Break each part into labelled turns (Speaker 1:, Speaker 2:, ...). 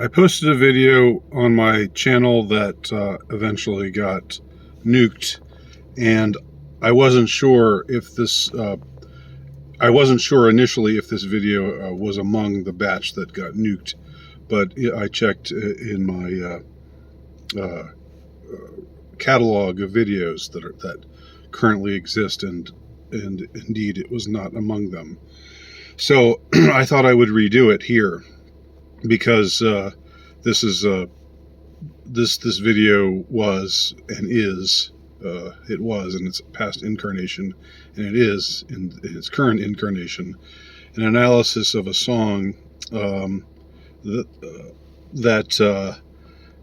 Speaker 1: I posted a video on my channel that eventually got nuked, and I wasn't sure if this. I wasn't sure initially if this video was among the batch that got nuked, but I checked in my catalog of videos that currently exist, and indeed it was not among them. So I thought I would redo it here, because this is this video was and is it was in its past incarnation, and it is in its current incarnation, an analysis of a song that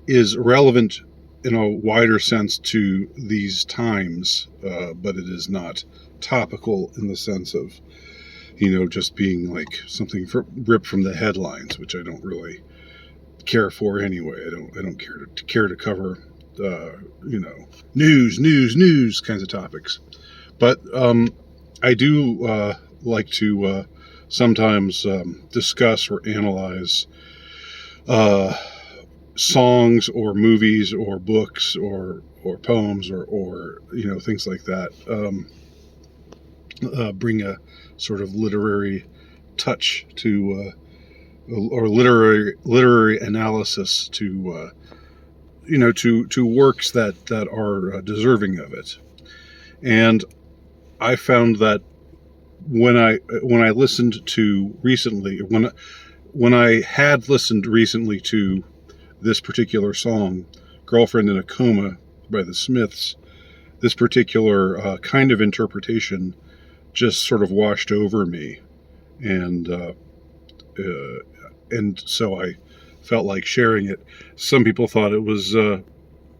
Speaker 1: is relevant in a wider sense to these times, but it is not topical in the sense of, just being like something ripped from the headlines, which I don't really care for anyway. I don't care to cover, news kinds of topics. But I do like to sometimes discuss or analyze songs or movies or books or poems or things like that. Bring a sort of literary touch to or literary analysis to to works that are deserving of it. And I found that when I listened to recently, when I had listened recently to this particular song, "Girlfriend in a Coma" by the Smiths, this particular kind of interpretation just sort of washed over me, and so I felt like sharing it. Some people thought it was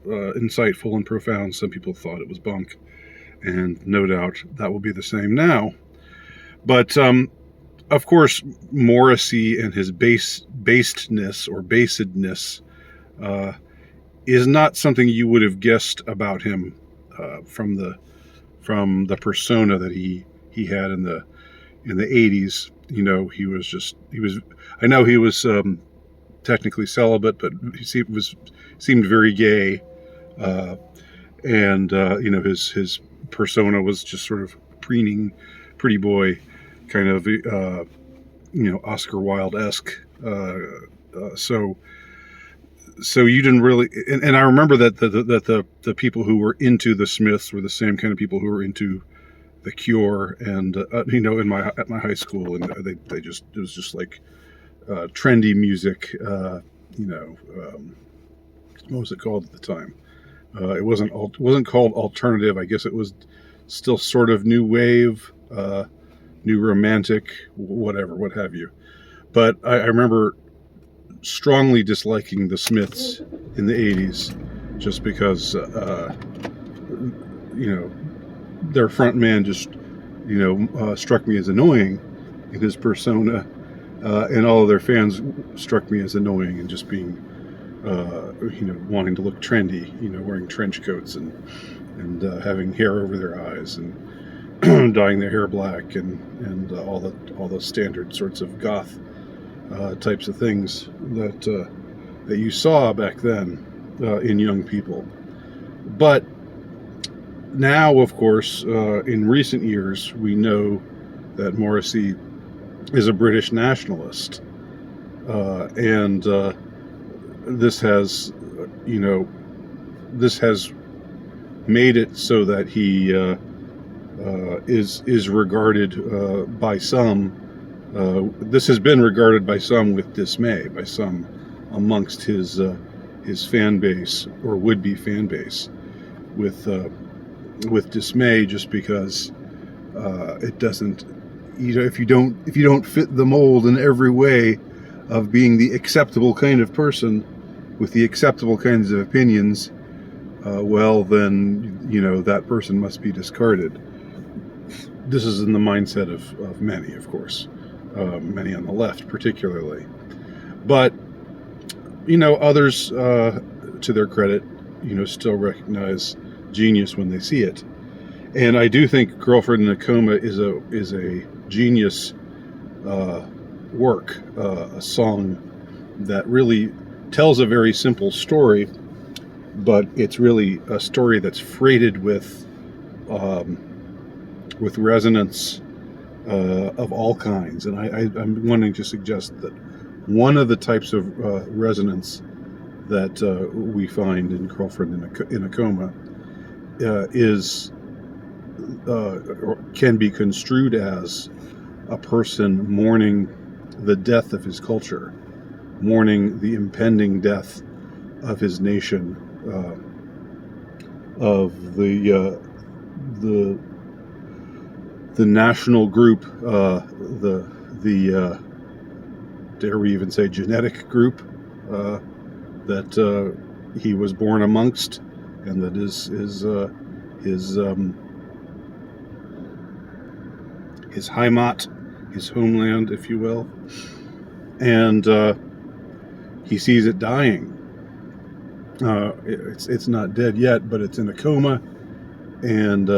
Speaker 1: insightful and profound. Some people thought it was bunk, and no doubt that will be the same now. But of course, Morrissey and his basedness or basedness is not something you would have guessed about him from the persona that he had in the 80s. I know he was technically celibate, but he seemed very gay, and his persona was just sort of preening, pretty boy, kind of Oscar Wilde-esque. So you didn't really, and I remember that the people who were into the Smiths were the same kind of people who were into The Cure, and at my high school, and it was just like trendy music. What was it called at the time? It wasn't called alternative. I guess it was still sort of new wave, new romantic, whatever, what have you. But I remember strongly disliking the Smiths in the 80s, just because their front man just struck me as annoying in his persona, and all of their fans struck me as annoying and just being wanting to look trendy, wearing trench coats and having hair over their eyes and dyeing their hair black and all the standard sorts of goth types of things that you saw back then in young people. But now, of course, in recent years, we know that Morrissey is a British nationalist, and this has made it so that he is regarded by some. This has been regarded by some with dismay, by some amongst his fan base, or would-be fan base, with dismay, just because it doesn't, if you don't fit the mold in every way of being the acceptable kind of person with the acceptable kinds of opinions, well, then that person must be discarded. This is in the mindset of many, of course. Many on the left particularly, but others, to their credit, still recognize genius when they see it. And I do think "Girlfriend in a Coma" is a genius work, a song that really tells a very simple story, but it's really a story that's freighted with resonance of all kinds. And I'm wanting to suggest that one of the types of resonance that we find in Girlfriend in a Coma is or can be construed as a person mourning the death of his culture, mourning the impending death of his nation, of the national group, dare we even say genetic group that he was born amongst, and that is his Heimat, his homeland, if you will, and he sees it dying. It's not dead yet, but it's in a coma, and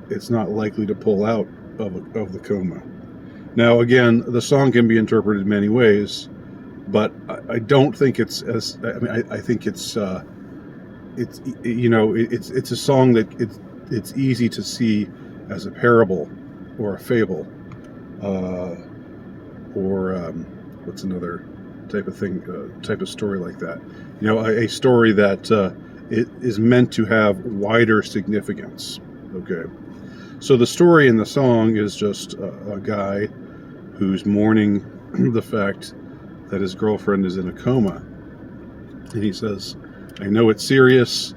Speaker 1: it's not likely to pull out of the coma. Now, again, the song can be interpreted many ways, but I don't think it's as. I mean, I think it's a song that it's easy to see as a parable or a fable, or what's another type of thing, type of story like that. A story that it is meant to have wider significance. Okay, so the story in the song is just a guy who's mourning the fact that his girlfriend is in a coma, and he says, "I know it's serious.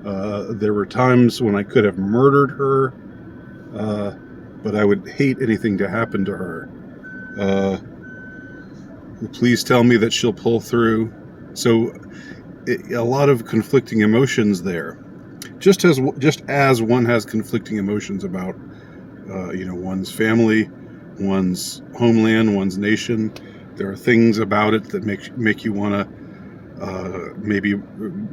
Speaker 1: There were times when I could have murdered her, but I would hate anything to happen to her. Please tell me that she'll pull through." So a lot of conflicting emotions there, just as one has conflicting emotions about one's family, one's homeland, one's nation. There are things about it that make you want to maybe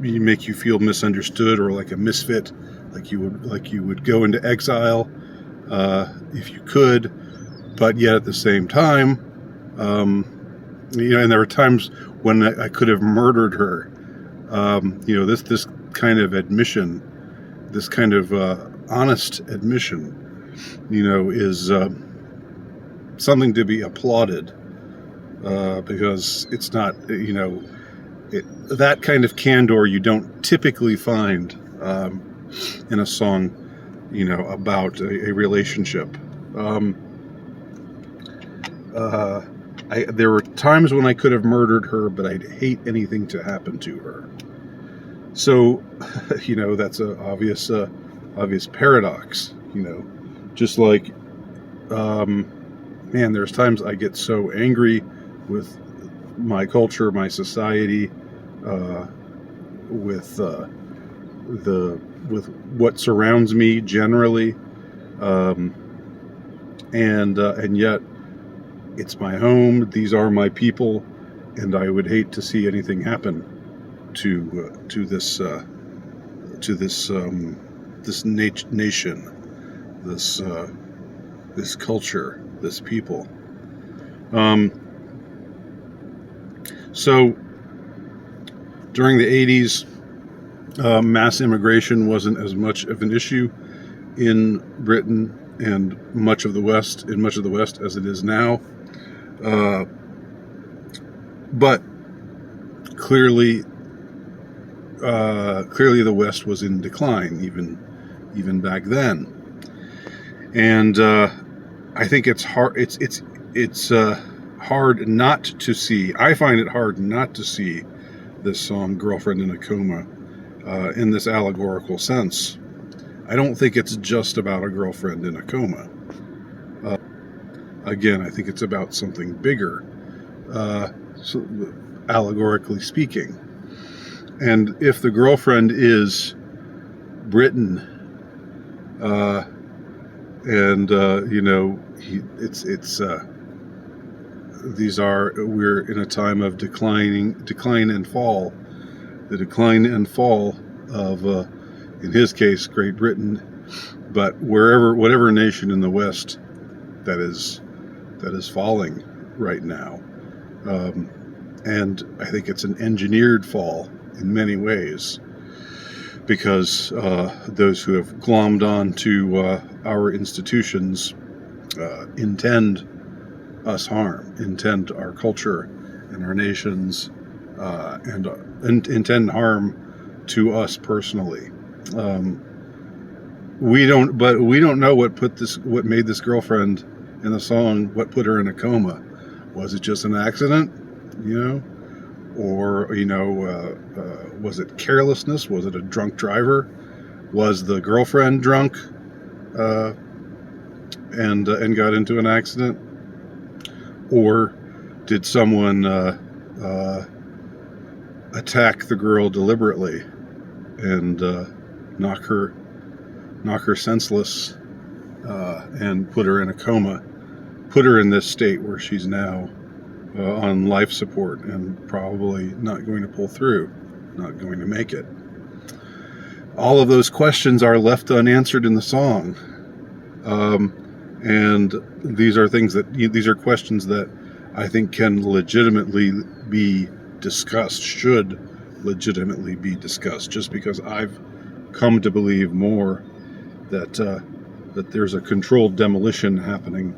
Speaker 1: make you feel misunderstood or like a misfit, like you would go into exile if you could, but yet at the same time, and there are times when I could have murdered her. This kind of admission, this kind of honest admission, is something to be applauded, because it's not, that kind of candor you don't typically find in a song, about a relationship. There were times when I could have murdered her, but I'd hate anything to happen to her. So, that's an obvious paradox. Just like, there's times I get so angry with my culture, my society, with what surrounds me generally, and yet it's my home. These are my people, and I would hate to see anything happen to this nation, this culture, this people. So during the 80s, mass immigration wasn't as much of an issue in Britain and much of the West as it is now. But clearly the West was in decline even back then, and I think it's hard. It's hard not to see. I find it hard not to see this song "Girlfriend in a Coma" in this allegorical sense. I don't think it's just about a girlfriend in a coma. Again, I think it's about something bigger, allegorically speaking. And if the girlfriend is Britain, we're in a time of decline and fall. The decline and fall of, in his case, Great Britain, but whatever nation in the West that is falling right now. And I think it's an engineered fall in many ways, because those who have glommed on to our institutions intend us harm, intend our culture and our nations, and intend harm to us personally. We don't know what made this girlfriend in the song, what put her in a coma. Was it just an accident, or was it carelessness? Was it a drunk driver? Was the girlfriend drunk and got into an accident? Or did someone attack the girl deliberately and knock her senseless and put her in a coma, put her in this state where she's now on life support and probably not going to pull through, not going to make it? All of those questions are left unanswered in the song. And these are questions that I think can legitimately be discussed, should legitimately be discussed, just because I've come to believe more that there's a controlled demolition happening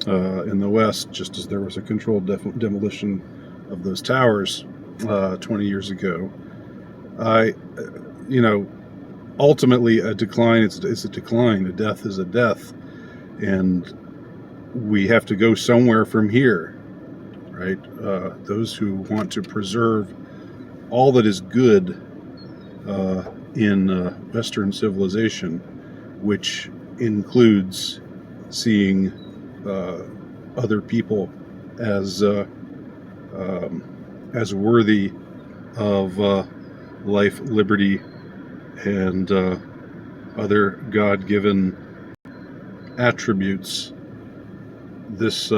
Speaker 1: in the West, just as there was a controlled demolition of those towers 20 years ago. Ultimately a decline is a decline, a death is a death, and we have to go somewhere from here, right? Those who want to preserve all that is good in Western civilization, which includes seeing other people as worthy of life, liberty, and other God-given attributes. This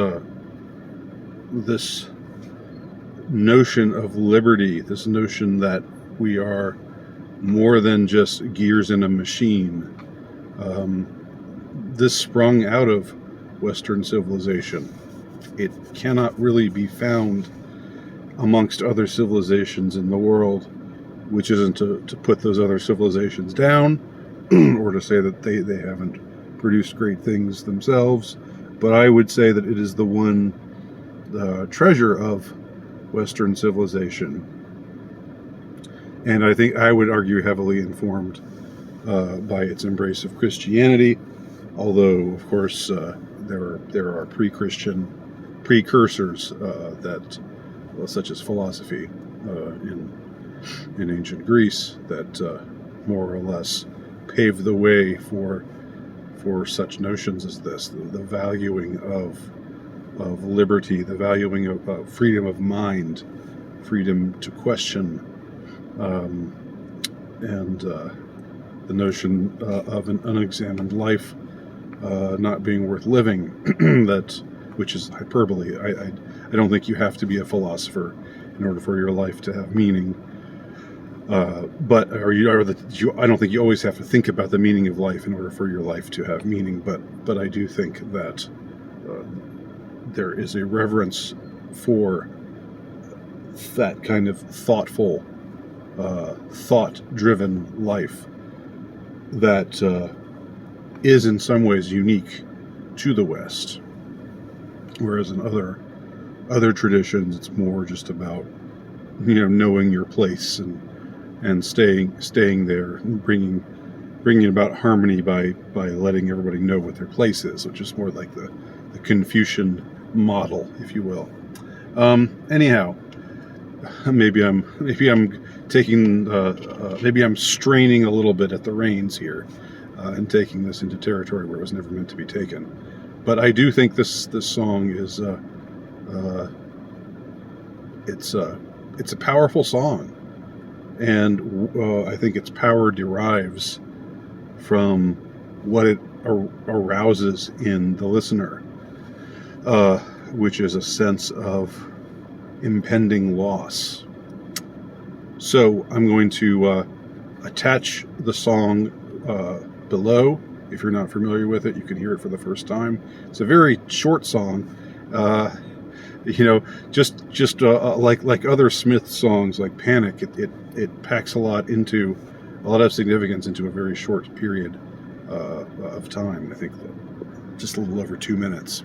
Speaker 1: notion of liberty, this notion that we are more than just gears in a machine, this sprung out of Western civilization. It cannot really be found amongst other civilizations in the world, which isn't to put those other civilizations down or to say that they haven't produced great things themselves, but I would say that it is the one treasure of Western civilization, and I think I would argue heavily informed by its embrace of Christianity, although of course there are pre-Christian precursors such as philosophy in ancient Greece that more or less paved the way for such notions as this, the valuing of liberty, the valuing of freedom of mind, freedom to question, and the notion of an unexamined life not being worth living, which is hyperbole. I don't think you have to be a philosopher in order for your life to have meaning. I don't think you always have to think about the meaning of life in order for your life to have meaning. But I do think that there is a reverence for that kind of thoughtful, thought-driven life that is in some ways unique to the West, whereas in other traditions it's more just about knowing your place and staying there and bringing about harmony by letting everybody know what their place is, which is more like the Confucian model, if you will. Anyhow, maybe I'm straining a little bit at the reins here and taking this into territory where it was never meant to be taken. But I do think this song is it's a powerful song, and I think its power derives from what it arouses in the listener, which is a sense of impending loss. So I'm going to attach the song below. If you're not familiar with it, you can hear it for the first time. It's a very short song, You know, just like other Smith songs, like Panic, it packs a lot of significance into a very short period of time. I think just a little over 2 minutes.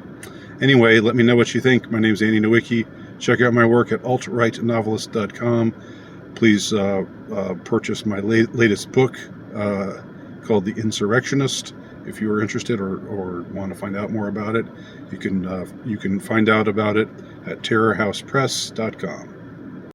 Speaker 1: Anyway, let me know what you think. My name's Andy Nowicki. Check out my work at altrightnovelist.com. Please purchase my latest book called The Insurrectionist. If you are interested or want to find out more about it, you can find out about it at terrorhousepress.com.